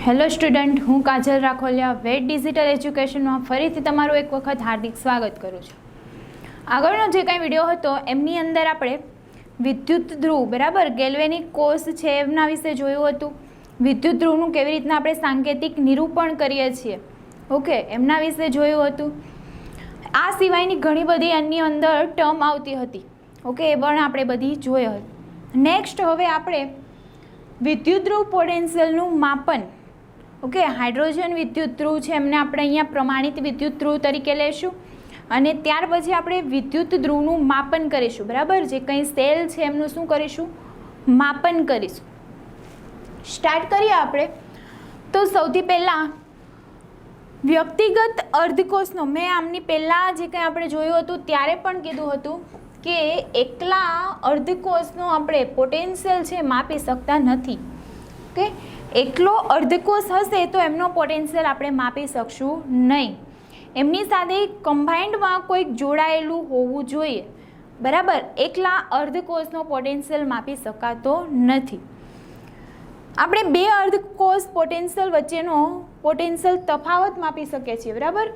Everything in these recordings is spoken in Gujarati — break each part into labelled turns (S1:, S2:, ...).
S1: હેલો સ્ટુડન્ટ, હું કાજલ રાખોલિયા વેટ ડિજિટલ એજ્યુકેશનમાં ફરીથી તમારું એક વખત હાર્દિક સ્વાગત કરું છું. આગળનો જે કાંઈ વિડીયો હતો એમની અંદર આપણે વિદ્યુત ધ્રુવ બરાબર ગેલ્વેનિક કોષ છે એમના વિશે જોયું હતું. વિદ્યુત ધ્રુવનું કેવી રીતના આપણે સાંકેતિક નિરૂપણ કરીએ છીએ, ઓકે, એમના વિશે જોયું હતું. આ સિવાયની ઘણી બધી એની અંદર ટર્મ આવતી હતી, ઓકે, એ પણ આપણે બધી જોઈ હતી. નેક્સ્ટ હવે આપણે વિદ્યુત ધ્રુવ પોટેન્શિયલનું માપન, ઓકે, હાઇડ્રોજન વિદ્યુત ધ્રુવ છે એમને આપણે અહીંયા પ્રમાણિત વિદ્યુત ધ્રુવ તરીકે લેશું અને ત્યાર પછી આપણે વિદ્યુત ધ્રુવનું માપન કરીશું, બરાબર. જે કંઈ સેલ છે એમનું શું કરીશું, માપન કરીશું. સ્ટાર્ટ કરીએ આપણે. તો સૌથી પહેલાં વ્યક્તિગત અર્ધકોષનો, મેં આમની પહેલાં જે કંઈ આપણે જોયું હતું ત્યારે પણ કીધું હતું કે એકલા અર્ધકોષનો આપણે પોટેન્શિયલ છે માપી શકતા નથી, ઓકે. એકલો અર્ધકોષ હશે તો એમનો પોટેન્શિયલ આપણે માપી શકશું નહીં. એમની સાથે કમ્બાઇન્ડમાં કોઈક જોડાયેલું હોવું જોઈએ, બરાબર. એકલા અર્ધકોષનો પોટેન્શિયલ માપી શકાતો નથી. આપણે બે અર્ધકોષ પોટેન્શિયલ વચ્ચેનો પોટેન્શિયલ તફાવત માપી શકીએ છીએ, બરાબર.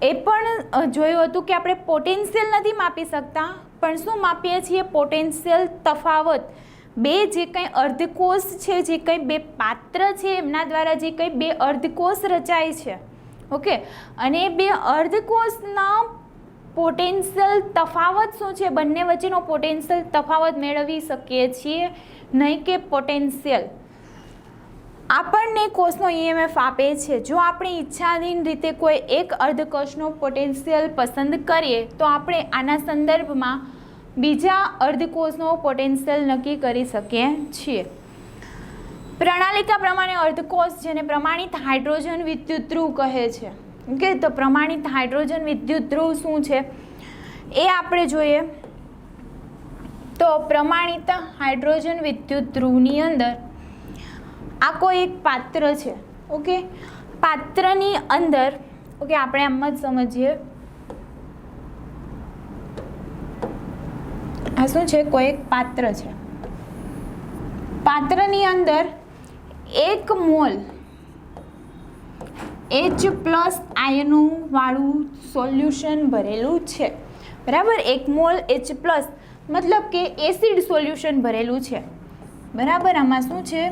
S1: એ પણ જોયું હતું કે આપણે પોટેન્શિયલ નથી માપી શકતા, પણ શું માપીએ છીએ, પોટેન્શિયલ તફાવત. બે જે કંઈ અર્ધકોષ છે, જે કંઈ બે પાત્ર છે એમના દ્વારા જે કંઈ બે અર્ધકોષ રચાય છે, ઓકે, અને એ બે અર્ધકોષના પોટેન્શિયલ તફાવત શું છે, બંને વચ્ચેનો પોટેન્શિયલ તફાવત મેળવી શકીએ છીએ, નહીં કે પોટેન્શિયલ આપણને કોષનો ઈએમએફ આપે છે. જો આપણે ઈચ્છાધીન રીતે કોઈ એક અર્ધકોષનો પોટેન્શિયલ પસંદ કરીએ તો આપણે આના સંદર્ભમાં બીજા અર્ધકોષનો પોટેન્શિયલ નક્કી કરી શકીએ છીએ. પ્રણાલિકા પ્રમાણે અર્ધકોષ, જેને પ્રમાણિત હાઇડ્રોજન વિદ્યુત ધ્રુવ કહે છે, ઓકે. તો પ્રમાણિત હાઇડ્રોજન વિદ્યુત ધ્રુવ શું છે એ આપણે જોઈએ. તો પ્રમાણિત હાઇડ્રોજન વિદ્યુત ધ્રુવની અંદર આ કોઈ એક પાત્ર છે, ઓકે. પાત્રની અંદર, ઓકે, આપણે આમ જ સમજીએ, આ શું છે, કોઈ એક પાત્ર છે. પાત્રની અંદર 1 મોલ H+ આયનો વાળું સોલ્યુશન ભરેલું છે, બરાબર. 1 મોલ H+ મતલબ કે એસિડ સોલ્યુશન ભરેલું છે, બરાબર. આમાં શું છે,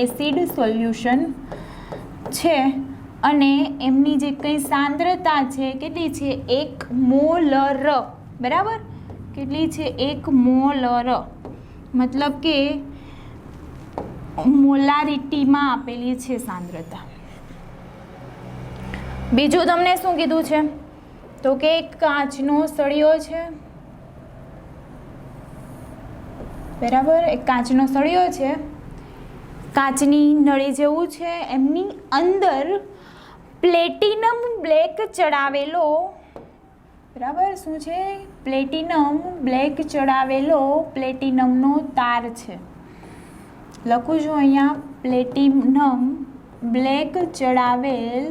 S1: એસિડ સોલ્યુશન છે અને એમની જે કંઈ સાંદ્રતા છે કેટલી છે, 1 મોલર, બરાબર. કેટલી છે, 1 મોલર, મતલબ કે મોલારિટીમાં આપેલી છે સાંદ્રતા. બીજું તમને શું કીધું છે, તો કે એક કાચનો સળિયો છે, બરાબર. એક કાચનો સળિયો છે, કાચની નળી જેવું છે, એમની અંદર પ્લેટિનમ બ્લેક ચડાવેલો, બરાબર. શું છે, પ્લેટિનમ બ્લેક ચડાવેલો પ્લેટિનમનો તાર છે. લખું છું અહીંયા, પ્લેટિનમ બ્લેક ચડાવેલ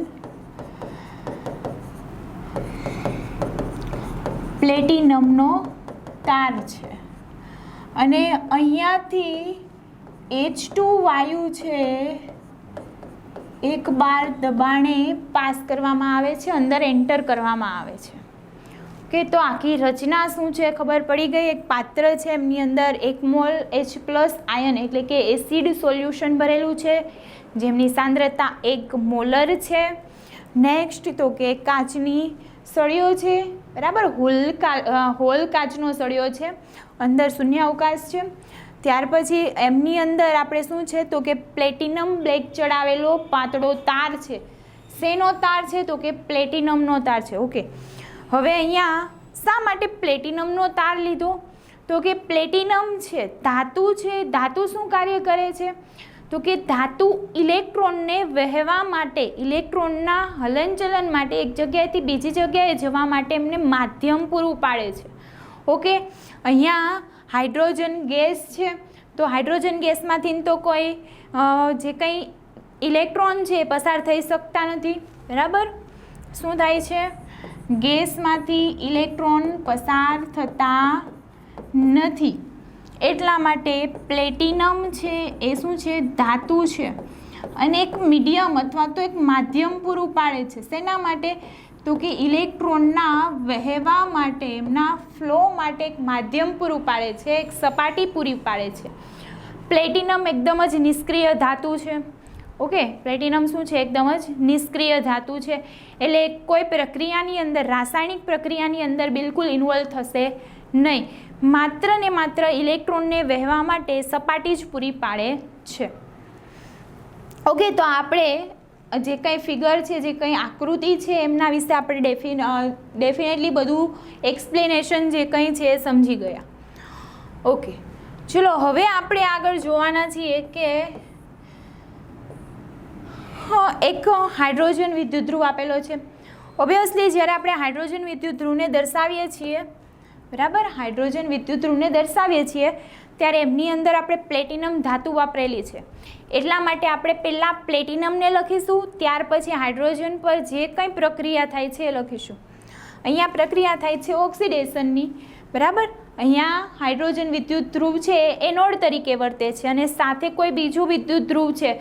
S1: પ્લેટિનમનો તાર છે અને અહીંયાથી H2 વાયુ છે એક બાર દબાણે પાસ કરવામાં આવે છે, અંદર એન્ટર કરવામાં આવે છે, ઓકે. તો આખી રચના શું છે ખબર પડી ગઈ. એક પાત્ર છે, એમની અંદર 1 મોલ H+ આયન એટલે કે એસિડ સોલ્યુશન ભરેલું છે, જેમની સાંદ્રતા 1 મોલર છે. નેક્સ્ટ તો કે કાચની સળિયો છે, બરાબર. હોલ કાચનો સળિયો છે, અંદર શૂન્ય અવકાશ છે. ત્યાર પછી એમની અંદર આપણે શું છે, તો કે પ્લેટિનમ બ્લેક ચડાવેલો પાતળો તાર છે. શેનો તાર છે, તો કે પ્લેટિનમનો તાર છે, ઓકે. હવે અહીંયા શા માટે પ્લેટિનમનો તાર લીધો, તો કે પ્લેટિનમ છે ધાતુ છે. ધાતુ શું કાર્ય કરે છે, તો કે ધાતુ ઇલેક્ટ્રોનને વહેવા માટે, ઇલેક્ટ્રોનના હલનચલન માટે એક જગ્યાએથી બીજી જગ્યાએ જવા માટે એમને માધ્યમ પૂરું પાડે છે, ઓકે. અહીંયા હાઇડ્રોજન ગેસ છે, તો હાઇડ્રોજન ગેસમાંથી તો કોઈ જે કંઈ ઇલેક્ટ્રોન છે પસાર થઈ શકતા નથી, બરાબર. શું થાય છે, ગેસમાંથી ઇલેક્ટ્રોન પસાર થતા નથી. એટલા માટે પ્લેટિનમ છે એ શું છે, ધાતુ છે. અને એક મીડિયમ અથવા તો એક માધ્યમ પૂરું પાડે છે. શેના માટે? તો કે ઇલેક્ટ્રોનના વહેવા માટે, એમના ફ્લો માટે એક માધ્યમ પૂરું પાડે છે, એક સપાટી પૂરી પાડે છે. પ્લેટિનમ એકદમ જ નિષ્ક્રિય ધાતુ છે. ઓકે, પ્લેટિનમ શું છે? એકદમ જ નિષ્ક્રિય ધાતુ છે. એટલે કોઈ પ્રક્રિયાની અંદર, રાસાયણિક પ્રક્રિયાની અંદર બિલકુલ ઇન્વોલ્વ થશે નહીં. માત્ર ને માત્ર ઇલેક્ટ્રોનને વહેવા માટે સપાટી જ પૂરી પાડે છે. ઓકે, તો આપણે જે કંઈ ફિગર છે, જે કંઈ આકૃતિ છે, એમના વિશે આપણે ડેફિનેટલી બધું એક્સપ્લેનેશન જે કંઈ છે એ સમજી ગયા. ઓકે, ચલો હવે આપણે આગળ જોવાના છીએ કે એક હાઇડ્રોજન વિદ્યુત ધ્રુવ આપેલો છે. ઓબ્વિયસલી જ્યારે આપણે હાઇડ્રોજન વિદ્યુત ધ્રુવને દર્શાવીએ છીએ, બરાબર, હાઇડ્રોજન વિદ્યુત ધ્રુવને દર્શાવીએ છીએ ત્યારે એમની અંદર આપણે પ્લેટિનમ ધાતુ વાપરેલી છે. એટલા માટે આપણે પહેલાં પ્લેટિનમને લખીશું, ત્યાર પછી હાઇડ્રોજન પર જે કંઈ પ્રક્રિયા થાય છે એ લખીશું. અહીંયા પ્રક્રિયા થાય છે ઓક્સિડેશનની, બરાબર. અહીંયા હાઇડ્રોજન વિદ્યુત ધ્રુવ છે એ એનોડ તરીકે વર્તે છે અને સાથે કોઈ બીજું વિદ્યુત ધ્રુવ છે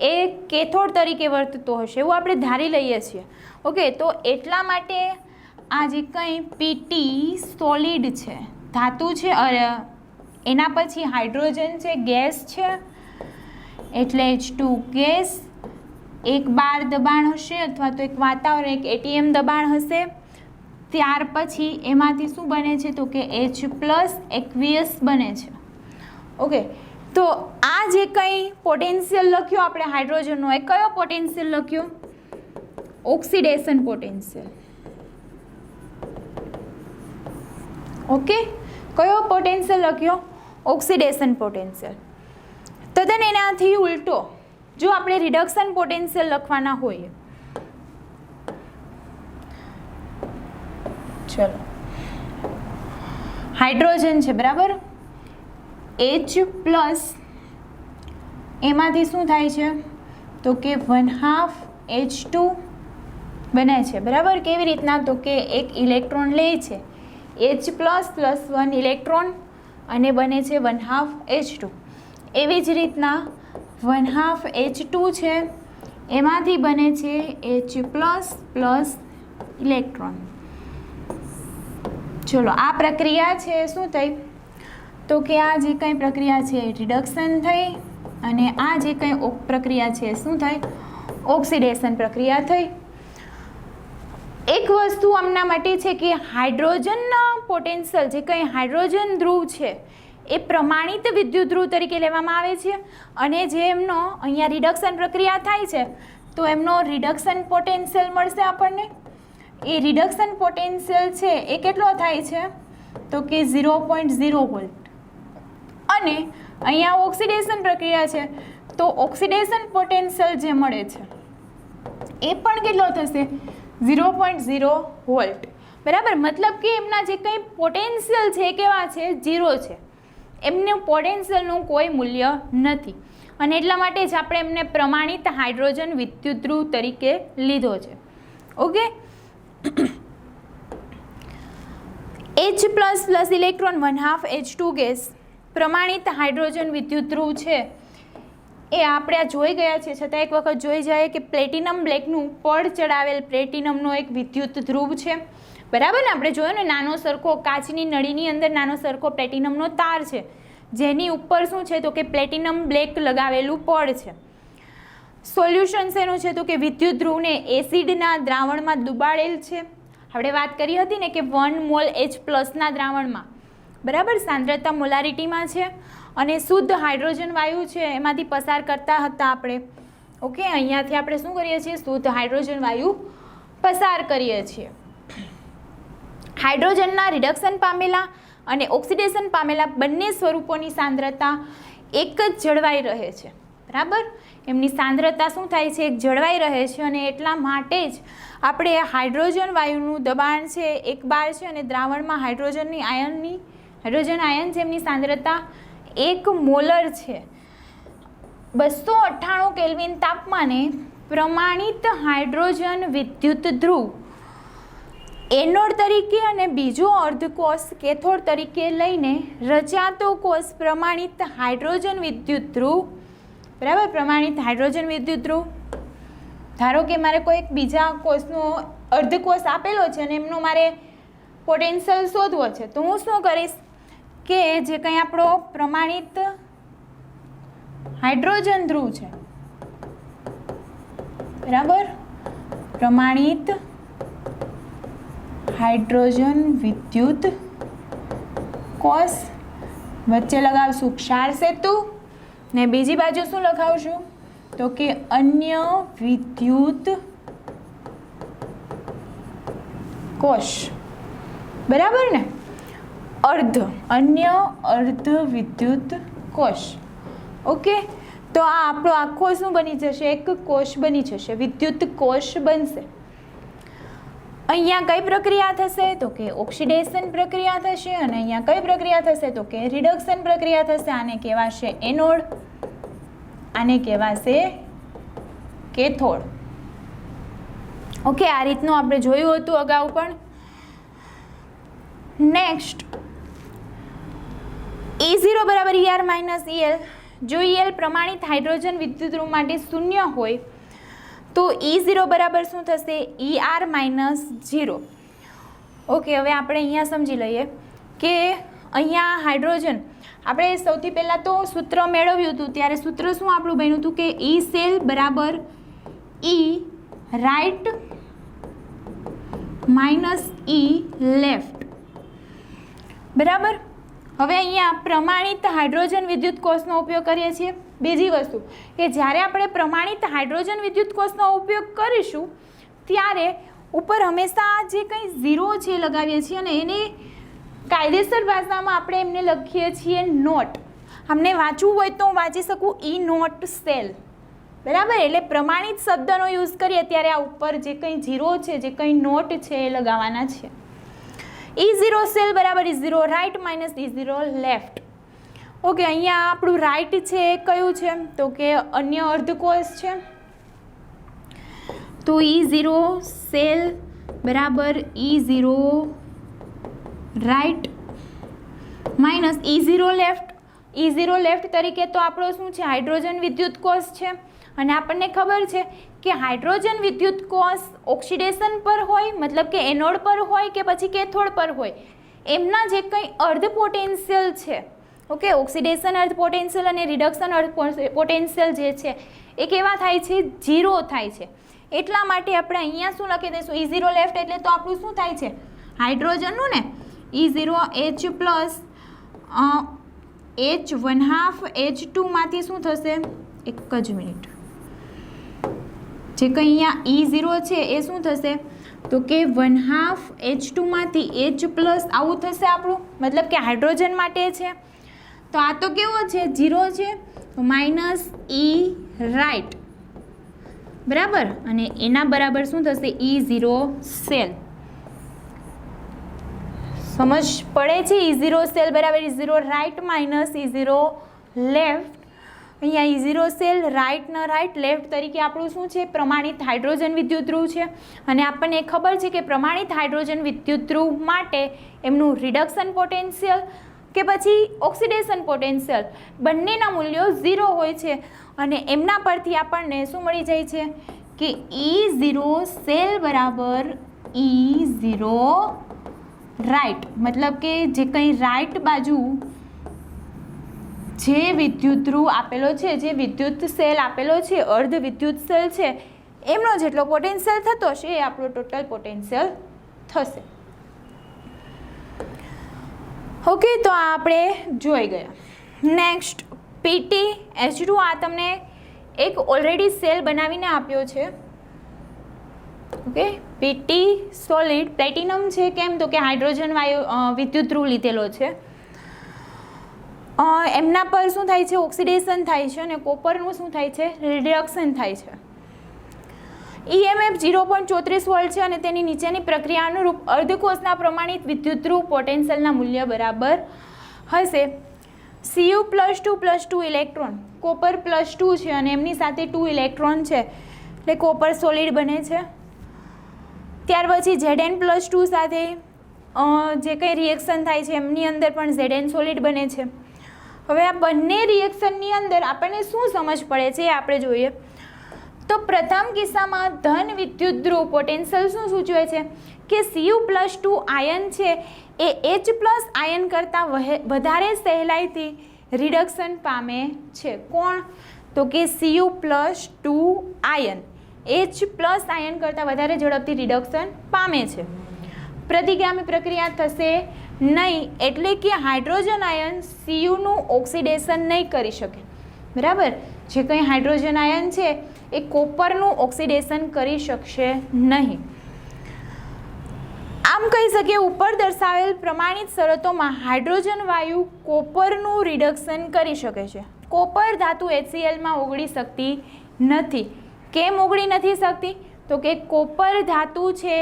S1: એ કેથોડ તરીકે વર્તતો હશે એવું આપણે ધારી લઈએ છીએ. ઓકે, તો એટલા માટે આ જે કંઈ પીટી સોલિડ છે, ધાતુ છે, એના પછી હાઇડ્રોજન છે, ગેસ છે, એટલે H2 ગેસ, એક બાર દબાણ હશે અથવા તો એક વાતાવરણ, એક એટીએમ દબાણ હશે. ત્યાર પછી એમાંથી શું બને છે? તો કે H+ એક્વિયસ બને છે. ઓકે, તો આ જે કંઈ પોટેન્શિયલ લખ્યો આપણે હાઇડ્રોજનનો, એ કયો પોટેન્શિયલ લખ્યો? Oxidation potential. ઓકે, કયો પોટેન્શિયલ લખ્યો? Oxidation potential. તદ્દન એનાથી ઉલટો જો આપણે રિડક્શન પોટેન્શિયલ લખવાના હોઈએ, ચલો, હાઇડ્રોજન છે, બરાબર, H+ એમાંથી શું થાય છે? તો કે 1/2 H2 બને છે, બરાબર. કેવી રીતના? તો કે એક ઇલેક્ટ્રોન લે છે H+ + 1 ઇલેક્ટ્રોન અને બને છે 1/2 H2. એવી જ રીતના 1/2 H2 છે, એમાંથી બને છે H+ + ઇલેક્ટ્રોન. ચલો, આ પ્રક્રિયા છે શું થઈ? તો કે આ જે કંઈ પ્રક્રિયા છે રિડક્શન થઈ અને આ જે કંઈ પ્રક્રિયા છે શું થઈ? ઓક્સિડેશન પ્રક્રિયા થઈ. એક વસ્તુ આમના માટે છે કે હાઇડ્રોજનના પોટેન્શિયલ, જે કંઈ હાઇડ્રોજન ધ્રુવ છે એ પ્રમાણિત વિદ્યુત ધ્રુવ તરીકે લેવામાં આવે છે અને જે એમનો અહીંયા રિડક્શન પ્રક્રિયા થાય છે તો એમનો રિડક્શન પોટેન્શિયલ મળશે આપણને. એ રિડક્શન પોટેન્શિયલ છે એ કેટલો થાય છે? તો કે 0.0 વોલ્ટ. અને અહીંયા ઓક્સિડેશન પ્રક્રિયા છે તો ઓક્સિડેશન પોટેન્શિયલ જે મળે છે એ પણ કેટલો થશે? 0.0 વોલ્ટ, બરાબર. મતલબ કે એમના જે કંઈ પોટેન્શિયલ છે એ કેવા છે? 0 છે. એમનું પોટેન્શિયલનું કોઈ મૂલ્ય નથી અને એટલા માટે જ આપણે એમને પ્રમાણિત હાઇડ્રોજન વિદ્યુત ધ્રુવ તરીકે લીધો છે. Okay, H+ + electron 1/2 H2 gas પ્રમાણિત હાઇડ્રોજન વિદ્યુત ધ્રુવ છે એ આપણે આ જોઈ ગયા છે, છતાં એક વખત જોઈ જાય કે પ્લેટિનમ બ્લેકનું પડ ચડાવેલ પ્લેટિનમનો એક વિદ્યુત ધ્રુવ છે, બરાબર ને. આપણે જોયું ને, નાનો સરખો કાચની નળીની અંદર નાનો સરખો પ્લેટિનમનો તાર છે જેની ઉપર શું છે? તો કે પ્લેટિનમ બ્લેક લગાવેલું પડ છે. સોલ્યુશન શેનું છે? તો કે વિદ્યુત ધ્રુવને એસિડના દ્રાવણમાં ડુબાડેલ છે. આપણે વાત કરી હતી ને કે 1 મોલ H+ ના દ્રાવણમાં, બરાબર, સાંદ્રતા મોલારિટીમાં છે અને શુદ્ધ હાઇડ્રોજન વાયુ છે એમાંથી પસાર કરતા હતા આપણે. ઓકે, અહીંયાથી આપણે શું કરીએ છીએ? શુદ્ધ હાઇડ્રોજન વાયુ પસાર કરીએ છીએ. હાઇડ્રોજનના રિડક્શન પામેલા અને ઓક્સિડેશન પામેલા બંને સ્વરૂપોની સાંદ્રતા એક જ જળવાઈ રહે છે, બરાબર. એમની સાંદ્રતા શું થાય છે? એક જળવાઈ રહે છે અને એટલા માટે જ આપણે હાઇડ્રોજન વાયુનું દબાણ છે 1 બાર છે અને દ્રાવણમાં હાઇડ્રોજન આયન છે એમની સાંદ્રતા 1 મોલર છે. 298 કેલ્વિન તાપમાને પ્રમાણિત હાઇડ્રોજન વિદ્યુત ધ્રુવ એનોડ તરીકે અને બીજો અર્ધકોષ કેથોડ તરીકે લઈને રચાતો કોષ પ્રમાણિત હાઇડ્રોજન વિદ્યુત ધ્રુવ બરાબર, પ્રમાણિત હાઇડ્રોજન વિદ્યુત ધ્રુવ. ધારો કે મારે કોઈ એક બીજા કોષનો અર્ધકોષ આપેલો છે અને એમનો મારે પોટેન્શિયલ શોધવો છે, તો હું શું કરીશ કે જે કંઈ આપણો પ્રમાણિત હાઇડ્રોજન ધ્રુવ છે, બરાબર, પ્રમાણિત હાઇડ્રોજન વિદ્યુત કોષ, વચ્ચે લગાવશું ક્ષાર સેતુ ને બીજી બાજુ શું લખાવશું તો કે અન્ય વિદ્યુત કોષ, બરાબર ને, અન્ય અર્ધ વિદ્યુત કોષ. ઓકે, તો આ આપણો આખો શું બની જશે, એક કોષ બની જશે, વિદ્યુત કોષ બનશે. અહીંયા કઈ પ્રક્રિયા થશે તો કે ઓક્સિડેશન પ્રક્રિયા થશે અને અહીંયા કઈ પ્રક્રિયા થશે તો કે રિડક્શન પ્રક્રિયા થશે. આને કહેવાશે એનોડ, આને કહેવાશે કેથોડ. ઓકે, આ રીતનું આપણે જોયું હતું અગાઉ પણ. નેક્સ્ટ, E0 બરાબર ER માઇનસ EL. જો EL પ્રમાણિત હાઇડ્રોજન વિદ્યુત ધ્રુવ માટે શૂન્ય હોય તો E0 બરાબર શું થશે, ER માઇનસ 0. ઓકે, હવે આપણે અહીંયા સમજી લઈએ કે અહીંયા હાઇડ્રોજન આપણે સૌથી પહેલાં તો સૂત્ર મેળવ્યું હતું, ત્યારે સૂત્ર શું આપણું બન્યું હતું કે E સેલ બરાબર E right minus E left, બરાબર. હવે અહીંયા પ્રમાણિત હાઇડ્રોજન વિદ્યુત કોષનો ઉપયોગ કરીએ છીએ. બીજી વસ્તુ કે જ્યારે આપણે પ્રમાણિત હાઇડ્રોજન વિદ્યુત કોષનો ઉપયોગ કરીશું ત્યારે ઉપર હંમેશા જે કંઈ ઝીરો છે લગાવીએ છીએ અને એને કાયદેસર ભાષામાં આપણે એમને લખીએ છીએ નોટ. અમને વાંચવું હોય તો હું વાંચી શકું E નોટ સેલ, બરાબર. એટલે પ્રમાણિત શબ્દનો યુઝ કરીએ ત્યારે આ ઉપર જે કંઈ ઝીરો છે, જે કંઈ નોટ છે એ લગાવવાના છે. E0 સેલ બરાબર E0 right minus E0 left. Okay, અહીંયા આપણું રાઇટ છે એ કયું છે તો કે અન્ય અર્ધકોષ છે, તો E0 સેલ બરાબર E0 right minus E0 left. E0 left તરીકે તો આપણો શું છે, હાઇડ્રોજન વિદ્યુત કોષ છે અને આપણને ખબર છે કે હાઇડ્રોજન વિદ્યુત કોષ ઓક્સિડેશન પર હોય, મતલબ કે એનોડ પર હોય કે પછી કેથોડ પર હોય, એમના જે કંઈ અર્ધ પોટેન્શિયલ છે, ઓકે, ઓક્સિડેશન અર્ધ પોટેન્શિયલ અને રિડક્શન અર્ધ પોટેન્શિયલ જે છે એ કેવા થાય છે, ઝીરો થાય છે. એટલા માટે આપણે અહીંયા શું લખી દઈશું, E0 લેફ્ટ એટલે તો આપણું શું થાય છે, હાઇડ્રોજનનું ને, E0 H plus H1/2 H2 માંથી શું થશે, એક જ મિનિટ, જે કંઈ અહીંયા E0 છે એ શું થશે તો કે 1/2 H2 માંથી H પ્લસ આવું થશે આપણું, મતલબ કે હાઇડ્રોજન માટે છે. તો આ તો કેવો છે, ઝીરો છે, માઇનસ E રાઇટ, બરાબર, અને એના બરાબર શું થશે E0 સેલ. સમજ પડે છે? E0 સેલ બરાબર E0 right minus E0 left. અહીંયા E0 સેલ રાઇટ ન રાઇટ લેફ્ટ તરીકે આપણું શું છે, પ્રમાણિત હાઇડ્રોજન વિદ્યુત ધ્રુવ છે અને આપણને ખબર છે કે પ્રમાણિત હાઇડ્રોજન વિદ્યુત ધ્રુવ માટે એમનું રિડક્શન પોટેન્શિયલ કે પછી ઓક્સિડેશન પોટેન્શિયલ બંનેના મૂલ્યો ઝીરો હોય છે અને એમના પરથી આપણને શું મળી જાય છે કે E0 સેલ બરાબર E0 રાઇટ, મતલબ કે જે કંઈ રાઇટ બાજુ જે વિદ્યુત ધ્રુવ આપેલો છે, જે વિદ્યુત સેલ આપેલો છે, અર્ધ વિદ્યુત સેલ છે, એમનો જેટલો પોટેન્શિયલ થતો હશે એ આપણો ટોટલ પોટેન્શિયલ થશે. ઓકે, તો આ આપણે જોઈ ગયા. Next, PtH2. આ તમને એક ઓલરેડી સેલ બનાવીને આપ્યો છે. ઓકે, PT સોલિડ પ્લેટિનમ છે, કેમ તો કે હાઇડ્રોજન વિદ્યુત ધ્રુવ લીધેલો છે. એમના પર શું થાય છે, ઓક્સિડેશન થાય છે અને કોપરનું શું થાય છે, રિડક્શન થાય છે. EMF 0.34 વોલ્ટ છે અને તેની નીચેની પ્રક્રિયા અનુરૂપ અર્ધકોષના પ્રમાણિત વિદ્યુત ધ્રુવ પોટેન્શિયલના મૂલ્ય બરાબર હશે. Cu+2+2 ઇલેક્ટ્રોન, કોપર +2 છે અને એમની સાથે 2 ઇલેક્ટ્રોન છે એટલે કોપર સોલિડ બને છે. ત્યાર પછી Zn+2 સાથે જે કંઈ રિએક્શન થાય છે એમની અંદર પણ Zn સોલિડ બને છે હવે આ બંને રિએક્શનની અંદર આપણને શું સમજ પડે છે એ આપણે જોઈએ. તો પ્રથમ કિસ્સામાં ધન વિદ્યુત ધ્રુવ પોટેન્શિયલ શું સૂચવે છે કે Cu+2 આયન છે એ H+ આયન કરતાં વધારે સહેલાઈથી રિડક્શન પામે છે. કોણ? તો કે Cu+2 આયન H+ આયન કરતાં વધારે ઝડપથી રિડક્શન પામે છે. પ્રતિગામી પ્રક્રિયા થશે નહીં, એટલે કે હાઇડ્રોજન આયન Cuનું ઓક્સિડેશન નહીં કરી શકે. બરાબર, જે કંઈ હાઇડ્રોજન આયન છે એ કોપરનું ઓક્સિડેશન કરી શકશે નહીં. આમ કહી શકીએ ઉપર દર્શાવેલ પ્રમાણિત શરતોમાં હાઇડ્રોજન વાયુ કોપરનું રિડક્શન કરી શકે છે. કોપર ધાતુ HClમાં ઓગળી શકતી નથી. કેમ ઓગળી નથી શકતી? તો કે કોપર ધાતુ છે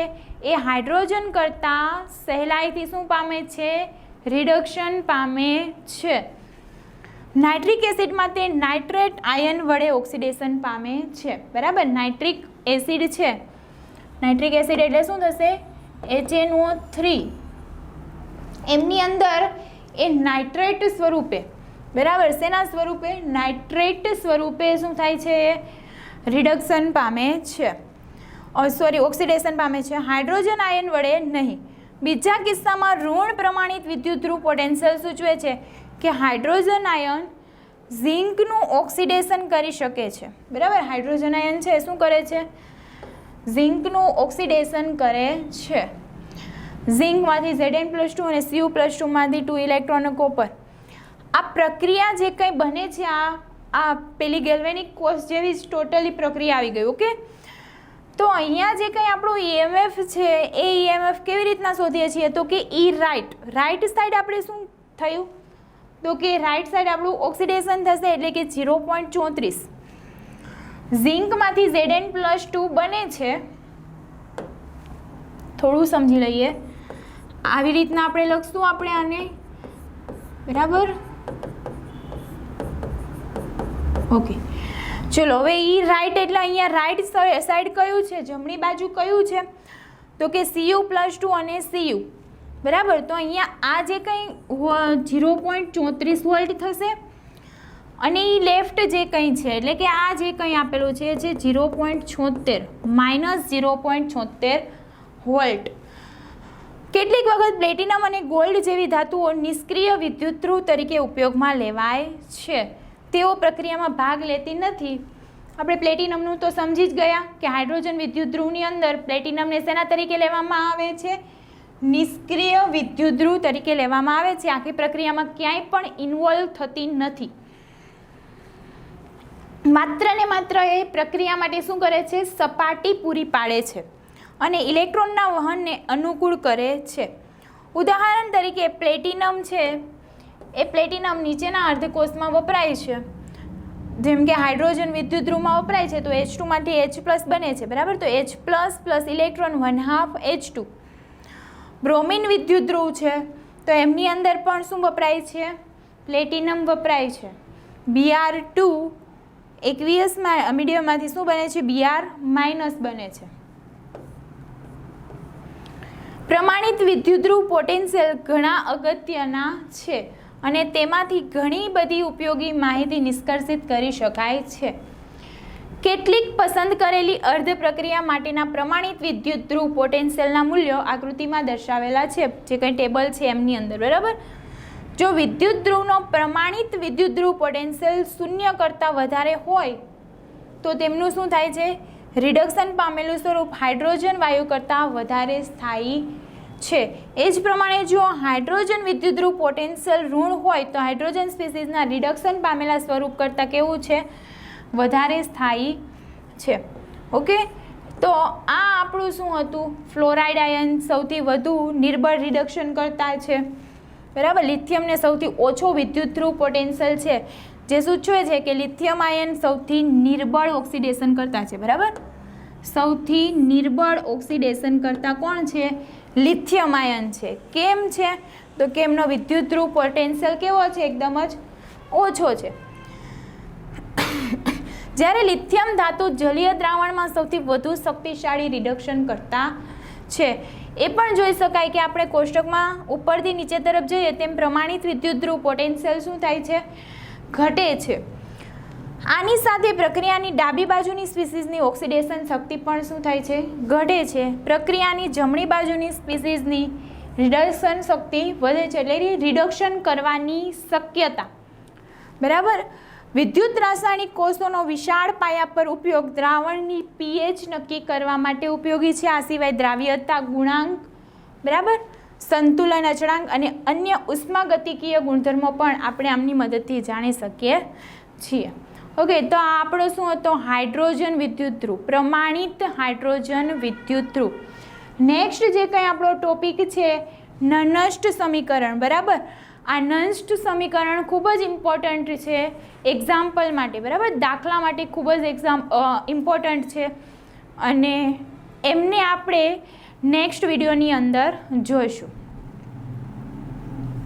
S1: એ હાઇડ્રોજન કરતાં સહેલાઈથી શું પામે છે? રિડક્શન પામે છે. નાઇટ્રિક એસિડમાં તે નાઇટ્રેટ આયન વડે ઓક્સિડેશન પામે છે. બરાબર, નાઇટ્રિક એસિડ છે, નાઇટ્રિક એસિડ એટલે શું થશે? HNO3. એમની અંદર એ નાઇટ્રેટ સ્વરૂપે, બરાબર, શેના સ્વરૂપે? નાઇટ્રેટ સ્વરૂપે શું થાય છે? રિડક્શન પામે છે, ઓક્સિડેશન પામે છે. હાઇડ્રોજન આયન વડે નહીં. બીજા કિસ્સામાં ઋણ પ્રમાણિત વિદ્યુત ધ્રુવ પોટેન્શિયલ સૂચવે છે કે હાઇડ્રોજન આયન ઝિંકનું ઓક્સિડેશન કરી શકે છે. બરાબર, હાઇડ્રોજન આયન છે શું કરે છે? ઝિંકનું ઓક્સિડેશન કરે છે. ઝિંકમાંથી Zn+2 અને Cu+2માંથી 2 ઇલેક્ટ્રોન કોપર. આ પ્રક્રિયા જે કંઈ બને છે આ પેલી ગેલ્વેનિક કોષ જેવી જ ટોટલી પ્રક્રિયા આવી ગઈ. ઓકે, તો અહીંયા જે કંઈ આપણું EMF છે એ EMF કેવી રીતના શોધીએ છીએ? તો કે રાઈટ સાઈડ આપણે શું થયું? તો કે રાઈટ સાઈડ આપણું ઓક્સિડેશન થશે, એટલે કે 0.34. ઝિંકમાંથી Zn+2 બને છે. થોડું સમજી લઈએ. આવી રીતના આપણે લખશું આપણે આને. બરાબર, ઓકે, ચલો હવે રાઈટ એટલે અહીંયા રાઈટ સાઈડ કયું છે? જમણી બાજુ કયું છે? તો કે Cu+2 અને Cu. બરાબર, તો અહીંયા આ જે કંઈ 0.34 વોલ્ટ થશે અને એ લેફ્ટ જે કંઈ છે એટલે કે આ જે કંઈ આપેલું છે જે 0.76 -0.76 વોલ્ટ. કેટલીક વખત પ્લેટિનમ અને ગોલ્ડ જેવી ધાતુઓ નિષ્ક્રિય વિદ્યુત ધ્રુવ તરીકે ઉપયોગમાં લેવાય છે. તેઓ પ્રક્રિયામાં ભાગ લેતી નથી. આપણે પ્લેટિનમનું તો સમજી જ ગયા કે હાઇડ્રોજન વિદ્યુત ધ્રુવની અંદર પ્લેટિનમને શેના તરીકે લેવામાં આવે છે? નિષ્ક્રિય વિદ્યુત ધ્રુવ તરીકે લેવામાં આવે છે. આખી પ્રક્રિયામાં ક્યાંય પણ ઇન્વોલ્વ થતી નથી. માત્ર ને માત્ર એ પ્રક્રિયા માટે શું કરે છે? સપાટી પૂરી પાડે છે અને ઇલેક્ટ્રોનના વહનને અનુકૂળ કરે છે. ઉદાહરણ તરીકે પ્લેટિનમ છે એ પ્લેટિનમ નીચેના અર્ધકોષમાં વપરાય છે. જેમ કે હાઇડ્રોજન વિદ્યુત ધ્રુવમાં વપરાય છે તો H2 માંથી H+ બને છે. બરાબર, તો H+ ઇલેક્ટ્રોન 1/2 H2. બ્રોમિન વિદ્યુત ધ્રુવ છે તો એમની અંદર પણ શું વપરાય છે? પ્લેટિનમ વપરાય છે. Br2 એકવીસ મીડિયમમાંથી શું બને છે? Br- બને છે. પ્રમાણિત વિદ્યુત ધ્રુવ પોટેન્શિયલ ઘણા અગત્યના છે અને તેમાંથી ઘણી બધી ઉપયોગી માહિતી નિષ્કર્ષિત કરી શકાય છે. કેટલીક પસંદ કરેલી અર્ધ પ્રક્રિયા માટેના પ્રમાણિત વિદ્યુત ધ્રુવ પોટેન્શિયલના મૂલ્યો આકૃતિમાં દર્શાવેલા છે, જે કંઈ ટેબલ છે એમની અંદર. બરાબર, જો વિદ્યુત ધ્રુવનો પ્રમાણિત વિદ્યુત ધ્રુવ પોટેન્શિયલ 0 કરતાં વધારે હોય તો તેમનું શું થાય છે? રિડક્શન પામેલું સ્વરૂપ હાઇડ્રોજન વાયુ કરતાં વધારે સ્થાયી છે. એ જ પ્રમાણે જો હાઇડ્રોજન વિદ્યુત ધ્રુવ પોટેન્શિયલ ઋણ હોય તો હાઇડ્રોજન સ્પીસીસના રિડક્શન પામેલા સ્વરૂપ કરતાં કેવું છે? વધારે સ્થાયી છે. ઓકે, તો આ આપણું શું હતું? ફ્લોરાઇડ આયન સૌથી વધુ નિર્બળ રિડક્શન કરતા છે. બરાબર, લિથિયમને સૌથી ઓછો વિદ્યુત ધ્રુવ પોટેન્શિયલ છે, જે સૂચવે છે કે લિથિયમ આયન સૌથી નિર્બળ ઓક્સિડેશન કરતા છે. બરાબર, સૌથી નિર્બળ ઓક્સિડેશન કરતા કોણ છે? લિથિયમ આયન છે. કેમ છે? તો કે એમનો વિદ્યુત ધ્રુવ પોટેન્શિયલ કેવો છે? એકદમ જ ઓછો છે. જ્યારે લિથિયમ ધાતુ જલીય દ્રાવણમાં સૌથી વધુ શક્તિશાળી રિડક્શન કરતા છે એ પણ જોઈ શકાય કે આપણે કોષ્ટકમાં ઉપરથી નીચે તરફ જઈએ તેમ પ્રમાણિત વિદ્યુત ધ્રુવ પોટેન્શિયલ શું થાય છે, ઘટે છે. આની સાથે પ્રક્રિયાની ડાબી બાજુની સ્પીસીઝની ઓક્સિડેશન શક્તિ પણ શું થાય છે, ઘટે છે. પ્રક્રિયાની જમણી બાજુની સ્પીસીઝની રિડક્શન શક્તિ વધે છે, એટલે રિડક્શન કરવાની શક્યતા. બરાબર. વિદ્યુત રાસાયણિક કોષોનો વિશાળ પાયા પર ઉપયોગ દ્રાવણની પીએચ નક્કી કરવા માટે ઉપયોગી છે. આ સિવાય દ્રાવ્યતા ગુણાંક, બરાબર, સંતુલન અચળાંક અને અન્ય ઉષ્માગતિકીય ગુણધર્મો પણ આપણે આમની મદદથી જાણી શકીએ છીએ. ઓકે, તો આ આપણો શું હતો, હાઇડ્રોજન વિદ્યુત ધ્રુવ, પ્રમાણિત હાઇડ્રોજન વિદ્યુત ધ્રુવ. નેક્સ્ટ જે કંઈ આપણો ટોપિક છે નનસ્ટ સમીકરણ. બરાબર, આ નનસ્ટ સમીકરણ ખૂબ જ ઇમ્પોર્ટન્ટ છે એક્ઝામ્પલ માટે. બરાબર, દાખલા માટે ખૂબ જ ઇમ્પોર્ટન્ટ છે અને એમને આપણે નેક્સ્ટ વિડીયોની અંદર જોઈશું.